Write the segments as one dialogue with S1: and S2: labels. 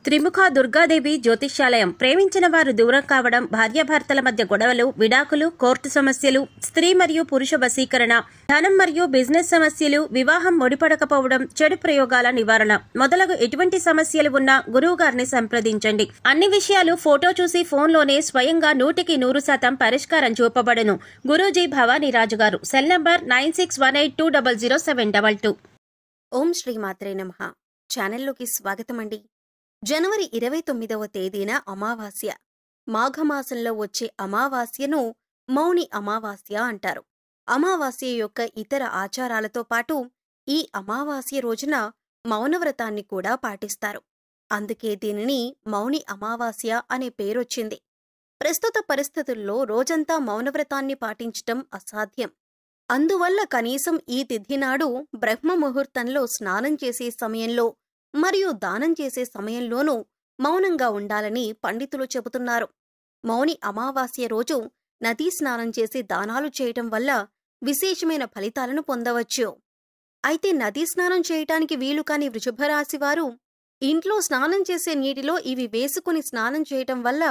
S1: త్రిముఖ దుర్గాదేవి జ్యోతిష్యాలయం. ప్రేమించిన వారు దూరం కావడం, భార్యాభర్తల మధ్య గొడవలు, విడాకులు, కోర్టు సమస్యలు, స్త్రీ మరియు పురుష వశీకరణ, ధనం మరియు బిజినెస్ సమస్యలు, వివాహం ముడిపడకపోవడం, చెడు ప్రయోగాల నివారణ మొదలగు ఎటువంటి సమస్యలు ఉన్నా గురువు గారిని సంప్రదించండి. అన్ని విషయాలు ఫోటో చూసి ఫోన్లోనే స్వయంగా 100% పరిష్కారం చూపబడును. గురూజీ భవానీ రాజు గారు. Cell number 9618200722.
S2: ఓం శ్రీ మాత్రే నమః. ఛానల్లోకి స్వాగతమండి. జనవరి 29వ తేదీన అమావాస్య. మాఘమాసంలో వచ్చే అమావాస్యను మౌని అమావాస్య అంటారు. అమావాస్య యొక్క ఇతర ఆచారాలతో పాటు ఈ అమావాస్య రోజున మౌనవ్రతాన్ని కూడా పాటిస్తారు. అందుకే దీనిని మౌని అమావాస్య అనే పేరొచ్చింది. ప్రస్తుత పరిస్థితుల్లో రోజంతా మౌనవ్రతాన్ని పాటించటం అసాధ్యం. అందువల్ల కనీసం ఈ తిథి నాడు బ్రహ్మ ముహూర్తంలో స్నానం చేసే సమయంలో మరియు దానం చేసే సమయంలోనూ మౌనంగా ఉండాలని పండితులు చెబుతున్నారు. మౌని అమావాస్య రోజు నదీ స్నానం చేసి దానాలు చేయటం వల్ల విశేషమైన ఫలితాలను పొందవచ్చు. అయితే నదీ స్నానం చేయటానికి వీలు కాని వృషభరాశి వారు ఇంట్లో స్నానం చేసే నీటిలో ఇవి వేసుకుని స్నానం చేయటం వల్ల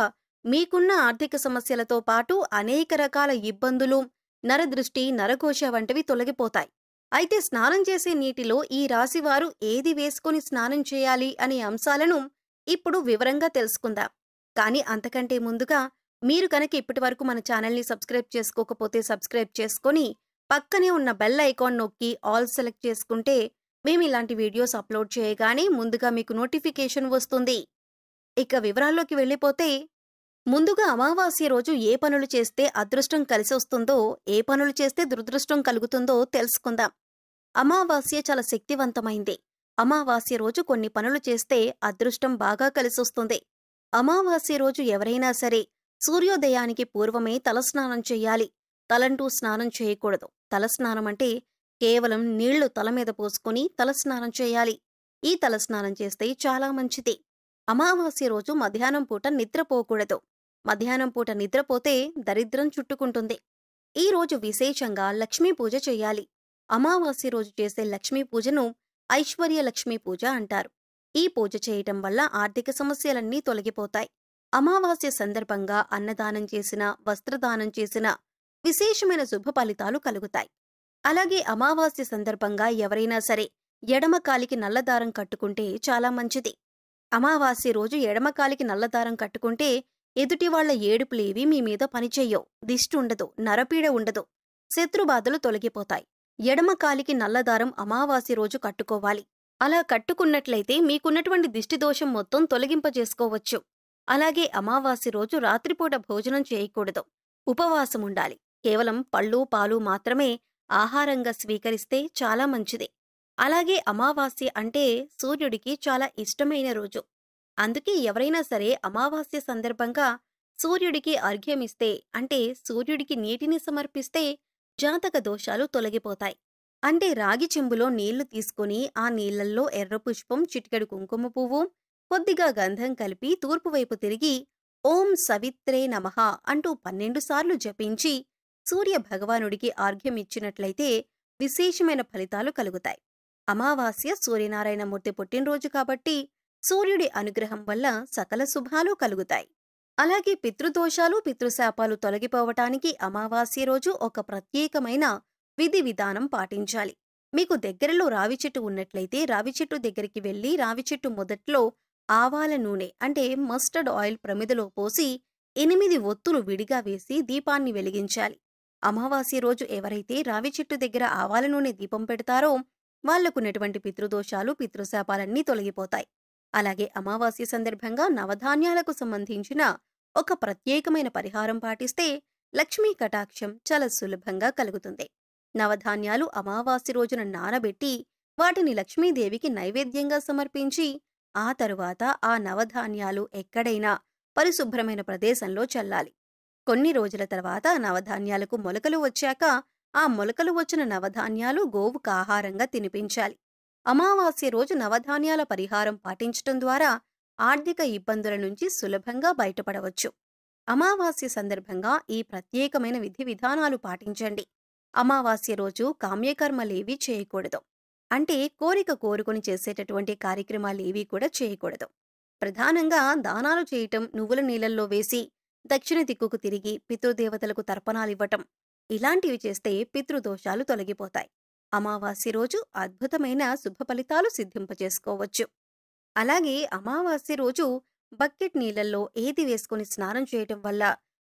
S2: మీకున్న ఆర్థిక సమస్యలతో పాటు అనేక రకాల ఇబ్బందులు, నరదృష్టి, నరఘోష వంటివి తొలగిపోతాయి. అయితే స్నానం చేసే నీటిలో ఈ రాశివారు ఏది వేసుకుని స్నానం చేయాలి అనే అంశాలను ఇప్పుడు వివరంగా తెలుసుకుందాం. కానీ అంతకంటే ముందుగా మీరు కనుక ఇప్పటివరకు మన ఛానల్ని సబ్స్క్రైబ్ చేసుకోకపోతే సబ్స్క్రైబ్ చేసుకొని పక్కనే ఉన్న బెల్ ఐకాన్ నొక్కి ఆల్ సెలెక్ట్ చేసుకుంటే మేము ఇలాంటి వీడియోస్ అప్లోడ్ చేయగానే ముందుగా మీకు నోటిఫికేషన్ వస్తుంది. ఇక వివరాల్లోకి వెళ్ళిపోతే, ముందుగా అమావాస్య రోజు ఏ పనులు చేస్తే అదృష్టం కలిసొస్తుందో, ఏ పనులు చేస్తే దురదృష్టం కలుగుతుందో తెలుసుకుందాం. అమావాస్య చాలా శక్తివంతమైంది. అమావాస్య రోజు కొన్ని పనులు చేస్తే అదృష్టం బాగా కలిసొస్తుంది. అమావాస్య రోజు ఎవరైనా సరే సూర్యోదయానికి పూర్వమే తలస్నానం చెయ్యాలి. తలంటూ స్నానం చేయకూడదు. తలస్నానం అంటే కేవలం నీళ్లు తల మీద పోసుకుని తలస్నానం చేయాలి. ఈ తలస్నానం చేస్తే చాలా మంచిది. అమావాస్య రోజు మధ్యాహ్నం పూట నిద్రపోకూడదు. మధ్యాహ్నం పూట నిద్రపోతే దరిద్రం చుట్టుకుంటుంది. ఈ రోజు విశేషంగా లక్ష్మీ పూజ చెయ్యాలి. అమావాస్య రోజు చేసే లక్ష్మీ పూజను ఐశ్వర్య లక్ష్మీ పూజ అంటారు. ఈ పూజ చేయటం వల్ల ఆర్థిక సమస్యలన్నీ తొలగిపోతాయి. అమావాస్య సందర్భంగా అన్నదానం చేసినా, వస్త్రదానం చేసినా విశేషమైన శుభ ఫలితాలు కలుగుతాయి. అలాగే అమావాస్య సందర్భంగా ఎవరైనా సరే ఎడమకాలికి నల్లదారం కట్టుకుంటే చాలా మంచిది. అమావాస్య రోజు ఎడమకాలికి నల్లదారం కట్టుకుంటే ఎదుటివాళ్ల ఏడుపులేవి మీ మీద పనిచెయ్యవు. దిష్టి ఉండదు, నరపీడ ఉండదు, శత్రుబాధలు తొలగిపోతాయి. ఎడమకాలికి నల్లదారం అమావాస్య రోజు కట్టుకోవాలి. అలా కట్టుకున్నట్లయితే మీకున్నటువంటి దిష్టిదోషం మొత్తం తొలగింపజేసుకోవచ్చు. అలాగే అమావాస్య రోజు రాత్రిపూట భోజనం చేయకూడదు. ఉపవాసం ఉండాలి. కేవలం పళ్ళు, పాలు మాత్రమే ఆహారంగా స్వీకరిస్తే చాలా మంచిది. అలాగే అమావాస్య అంటే సూర్యుడికి చాలా ఇష్టమైన రోజు. అందుకే ఎవరైనా సరే అమావాస్య సందర్భంగా సూర్యుడికి అర్ఘ్యమిస్తే, అంటే సూర్యుడికి నీటిని సమర్పిస్తే జాతక దోషాలు తొలగిపోతాయి. అంటే రాగి చెంబులో నీళ్లు తీసుకుని ఆ నీళ్లల్లో ఎర్ర పుష్పం, చిటికెడు కుంకుమ పువ్వు, కొద్దిగా గంధం కలిపి తూర్పువైపు తిరిగి ఓం సవిత్రే నమః అంటూ 12 సార్లు జపించి సూర్య భగవానుడికి ఆర్ఘ్యమిచ్చినట్లయితే విశేషమైన ఫలితాలు కలుగుతాయి. అమావాస్య సూర్యనారాయణమూర్తి పుట్టినరోజు కాబట్టి సూర్యుడి అనుగ్రహం వల్ల సకల శుభాలు కలుగుతాయి. అలాగే పితృదోషాలు, పితృశాపాలు తొలగిపోవటానికి అమావాస్య రోజు ఒక ప్రత్యేకమైన విధి విధానం పాటించాలి. మీకు దగ్గరలో రావి చెట్టు ఉన్నట్లయితే రావి చెట్టు దగ్గరికి వెళ్లి రావి చెట్టు మొదట్లో ఆవాల నూనె అంటే మస్టర్డ్ ఆయిల్ ప్రమిదలో పోసి 8 ఒత్తులు విడిగా వేసి దీపాన్ని వెలిగించాలి. అమావాస్య రోజు ఎవరైతే రావి చెట్టు దగ్గర ఆవాల నూనె దీపం పెడతారో వాళ్లకున్నటువంటి పితృదోషాలు, పితృశాపాలన్నీ తొలగిపోతాయి. అలాగే అమావాస్య సందర్భంగా నవధాన్యాలకు సంబంధించిన ఒక ప్రత్యేకమైన పరిహారం పాటిస్తే లక్ష్మీ కటాక్షం చాలా సులభంగా కలుగుతుంది. నవధాన్యాలు అమావాస్య రోజున నానబెట్టి వాటిని లక్ష్మీదేవికి నైవేద్యంగా సమర్పించి ఆ తరువాత ఆ నవధాన్యాలు ఎక్కడైనా పరిశుభ్రమైన ప్రదేశంలో చల్లాలి. కొన్ని రోజుల తర్వాత నవధాన్యాలకు మొలకలు వచ్చాక ఆ మొలకలు వచ్చిన నవధాన్యాలు గోవుకు ఆహారంగా తినిపించాలి. అమావాస్య రోజు నవధాన్యాల పరిహారం పాటించటం ద్వారా ఆర్థిక ఇబ్బందుల నుంచి సులభంగా బయటపడవచ్చు. అమావాస్య సందర్భంగా ఈ ప్రత్యేకమైన విధి విధానాలు పాటించండి. అమావాస్య రోజు కామ్యకర్మలేవీ చేయకూడదు. అంటే కోరిక కోరుకుని చేసేటటువంటి కార్యక్రమాలేవీ కూడా చేయకూడదు. ప్రధానంగా దానాలు చేయటం, నువ్వుల నీళ్ళల్లో వేసి దక్షిణ దిక్కుకు తిరిగి పితృదేవతలకు తర్పణాలివ్వటం, ఇలాంటివి చేస్తే పితృదోషాలు తొలగిపోతాయి. అమావాస్య రోజు అద్భుతమైన శుభ ఫలితాలు సిద్ధింపచేసుకోవచ్చు. అలాగే అమావాస్య రోజు బకెట్ నీళ్ళల్లో ఏది వేసుకుని స్నానం చేయటం వల్ల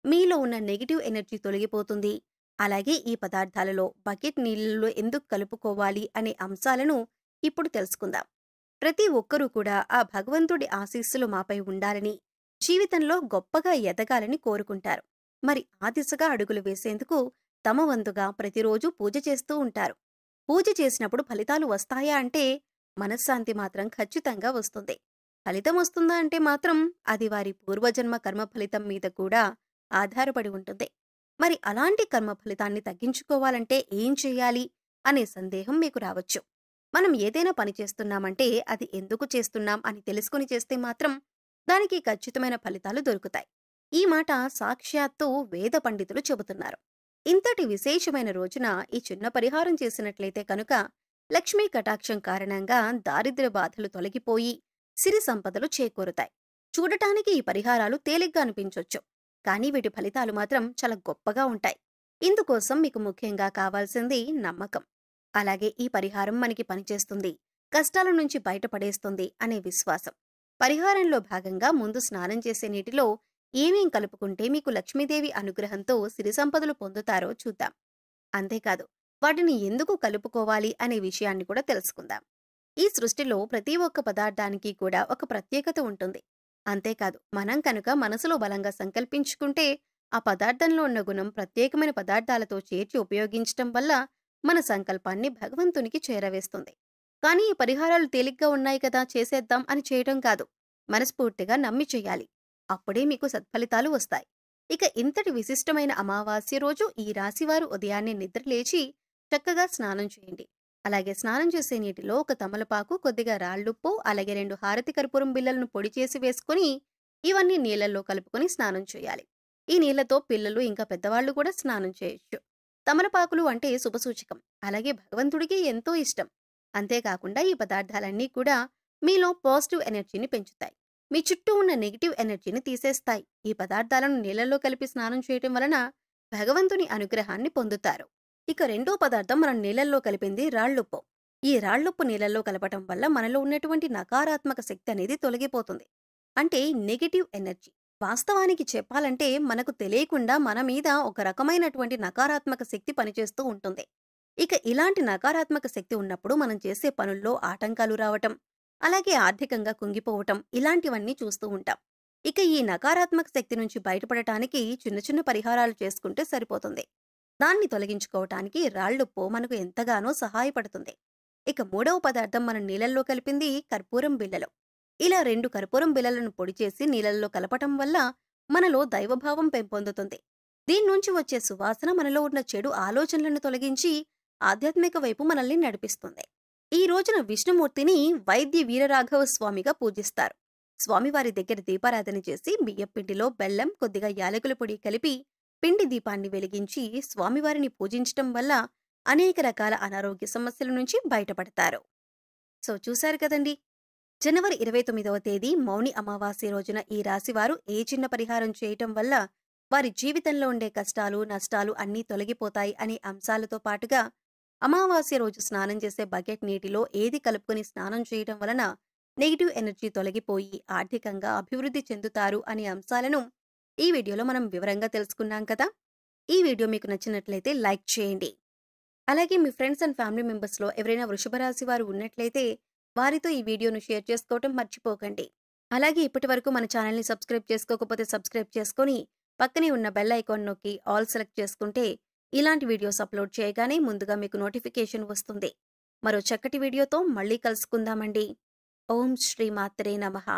S2: మీలో ఉన్న నెగిటివ్ ఎనర్జీ తొలగిపోతుంది. అలాగే ఈ పదార్థాలలో బకెట్ నీళ్ళలో ఎందుకు కలుపుకోవాలి అనే అంశాలను ఇప్పుడు తెలుసుకుందాం. ప్రతి ఒక్కరూ కూడా ఆ భగవంతుడి ఆశీస్సులు మాపై ఉండాలని, జీవితంలో గొప్పగా ఎదగాలని కోరుకుంటారు. మరి ఆ దిశగా అడుగులు వేసేందుకు తమ వంతుగా ప్రతిరోజు పూజ చేస్తూ ఉంటారు. పూజ చేసినప్పుడు ఫలితాలు వస్తాయా అంటే మనశ్శాంతి మాత్రం ఖచ్చితంగా వస్తుంది. ఫలితం వస్తుందా అంటే మాత్రం అది వారి పూర్వజన్మ కర్మ ఫలితం మీద కూడా ఆధారపడి ఉంటుంది. మరి అలాంటి కర్మ ఫలితాన్ని తగ్గించుకోవాలంటే ఏం చెయ్యాలి అనే సందేహం మీకు రావచ్చు. మనం ఏదైనా పని చేస్తున్నామంటే అది ఎందుకు చేస్తున్నాం అని తెలుసుకుని చేస్తే మాత్రం దానికి ఖచ్చితమైన ఫలితాలు దొరుకుతాయి. ఈ మాట సాక్షాత్తు వేద పండితులు చెబుతున్నారు. ఇంతటి విశేషమైన రోజున ఈ చిన్న పరిహారం చేసినట్లయితే కనుక లక్ష్మీ కటాక్షం కారణంగా దారిద్ర్య బాధలు తొలగిపోయి సిరి సంపదలు చేకూరుతాయి. చూడటానికి ఈ పరిహారాలు తేలిగ్గా అనిపించొచ్చు, కానీ వీటి ఫలితాలు మాత్రం చాలా గొప్పగా ఉంటాయి. ఇందుకోసం మీకు ముఖ్యంగా కావాల్సింది నమ్మకం. అలాగే ఈ పరిహారం మనకి పనిచేస్తుంది, కష్టాల నుంచి బయటపడేస్తుంది అనే విశ్వాసం. పరిహారంలో భాగంగా ముందు స్నానం చేసే నీటిలో ఏమేం కలుపుకుంటే మీకు లక్ష్మీదేవి అనుగ్రహంతో సిరి సంపదలు పొందుతారో చూద్దాం. అంతేకాదు వాటిని ఎందుకు కలుపుకోవాలి అనే విషయాన్ని కూడా తెలుసుకుందాం. ఈ సృష్టిలో ప్రతి ఒక్క పదార్థానికి కూడా ఒక ప్రత్యేకత ఉంటుంది. అంతేకాదు మనం కనుక మనసులో బలంగా సంకల్పించుకుంటే ఆ పదార్థంలో ఉన్న గుణం ప్రత్యేకమైన పదార్థాలతో చేర్చి ఉపయోగించటం వల్ల మన సంకల్పాన్ని భగవంతునికి చేరవేస్తుంది. కానీ ఈ పరిహారాలు తేలిగ్గా ఉన్నాయి కదా చేసేద్దాం అని చేయడం కాదు, మనస్ఫూర్తిగా నమ్మి చెయ్యాలి. అప్పుడే మీకు సత్ఫలితాలు వస్తాయి. ఇక ఇంతటి విశిష్టమైన అమావాస్య రోజు ఈ రాశివారు ఉదయాన్నే నిద్రలేచి చక్కగా స్నానం చేయండి. అలాగే స్నానం చేసే నీటిలో ఒక తమలపాకు, కొద్దిగా రాళ్లుప్పు, అలాగే 2 హారతి కర్పూరం బిళ్ళలను పొడి చేసి వేసుకుని ఇవన్నీ నీళ్లలో కలుపుకొని స్నానం చేయాలి. ఈ నీళ్లతో పిల్లలు ఇంకా పెద్దవాళ్లు కూడా స్నానం చేయొచ్చు. తమలపాకులు అంటే శుభసూచకం, అలాగే భగవంతుడికి ఎంతో ఇష్టం. అంతేకాకుండా ఈ పదార్థాలన్నీ కూడా మీలో పాజిటివ్ ఎనర్జీని పెంచుతాయి, మీ చుట్టూ ఉన్న నెగిటివ్ ఎనర్జీని తీసేస్తాయి. ఈ పదార్థాలను నీళ్లలో కలిపి స్నానం చేయటం వలన భగవంతుని అనుగ్రహాన్ని పొందుతారు. ఇక రెండో పదార్థం మనం నీళ్లలో కలిపింది రాళ్లుప్పు. ఈ రాళ్లుప్పు నీళ్లలో కలపటం వల్ల మనలో ఉన్నటువంటి నకారాత్మక శక్తి అనేది తొలగిపోతుంది, అంటే నెగిటివ్ ఎనర్జీ. వాస్తవానికి చెప్పాలంటే మనకు తెలియకుండా మన మీద ఒక రకమైనటువంటి నకారాత్మక శక్తి పనిచేస్తూ ఉంటుంది. ఇక ఇలాంటి నకారాత్మక శక్తి ఉన్నప్పుడు మనం చేసే పనుల్లో ఆటంకాలు రావటం, అలాగే ఆర్థికంగా కుంగిపోవటం, ఇలాంటివన్నీ చూస్తూ ఉంటాం. ఇక ఈ నకారాత్మక శక్తి నుంచి బయటపడటానికి చిన్న చిన్న పరిహారాలు చేసుకుంటే సరిపోతుంది. దాన్ని తొలగించుకోవటానికి రాళ్లుప్పు మనకు ఎంతగానో సహాయపడుతుంది. ఇక మూడవ పదార్థం మనం నీళ్లలో కలిపింది కర్పూరం బిళ్ళలు. ఇలా 2 కర్పూరం బిళ్ళలను పొడి చేసి నీళ్లలో కలపటం వల్ల మనలో దైవభావం పెంపొందుతుంది. దీన్నుంచి వచ్చే సువాసన మనలో ఉన్న చెడు ఆలోచనలను తొలగించి ఆధ్యాత్మిక వైపు మనల్ని నడిపిస్తుంది. ఈ రోజున విష్ణుమూర్తిని వైద్య వీరరాఘవ స్వామిగా పూజిస్తారు. స్వామివారి దగ్గర దీపారాధన చేసి బియ్యపిండిలో బెల్లం, కొద్దిగా యాలకుల పొడి కలిపి పిండి దీపాన్ని వెలిగించి స్వామివారిని పూజించటం వల్ల అనేక రకాల అనారోగ్య సమస్యల నుంచి బయటపడతారు. సో చూశారు కదండి, జనవరి 29వ తేదీ మౌని అమావాస్య రోజున ఈ రాశివారు ఏ చిన్న పరిహారం చేయటం వల్ల వారి జీవితంలో ఉండే కష్టాలు, నష్టాలు అన్నీ తొలగిపోతాయి అనే అంశాలతో పాటుగా అమావాస్య రోజు స్నానం చేసే బకెట్ నీటిలో ఏది కలుపుకుని స్నానం చేయటం వలన నెగిటివ్ ఎనర్జీ తొలగిపోయి ఆర్థికంగా అభివృద్ధి చెందుతారు అనే అంశాలను ఈ వీడియోలో మనం వివరంగా తెలుసుకున్నాం కదా. ఈ వీడియో మీకు నచ్చినట్లయితే లైక్ చేయండి. అలాగే మీ ఫ్రెండ్స్ అండ్ ఫ్యామిలీ మెంబర్స్లో ఎవరైనా వృషభ రాశి వారు ఉన్నట్లయితే వారితో ఈ వీడియోను షేర్ చేసుకోవటం మర్చిపోకండి. అలాగే ఇప్పటి వరకు మన ఛానల్ని సబ్స్క్రైబ్ చేసుకోకపోతే సబ్స్క్రైబ్ చేసుకొని పక్కనే ఉన్న బెల్ ఐకాన్ నొక్కి ఆల్ సెలెక్ట్ చేసుకుంటే ఇలాంటి వీడియోస్ అప్లోడ్ చేయగానే ముందుగా మీకు నోటిఫికేషన్ వస్తుంది. మరో చక్కటి వీడియోతో మళ్ళీ కలుసుకుందామండి. ఓం శ్రీ మాత్రే నమః.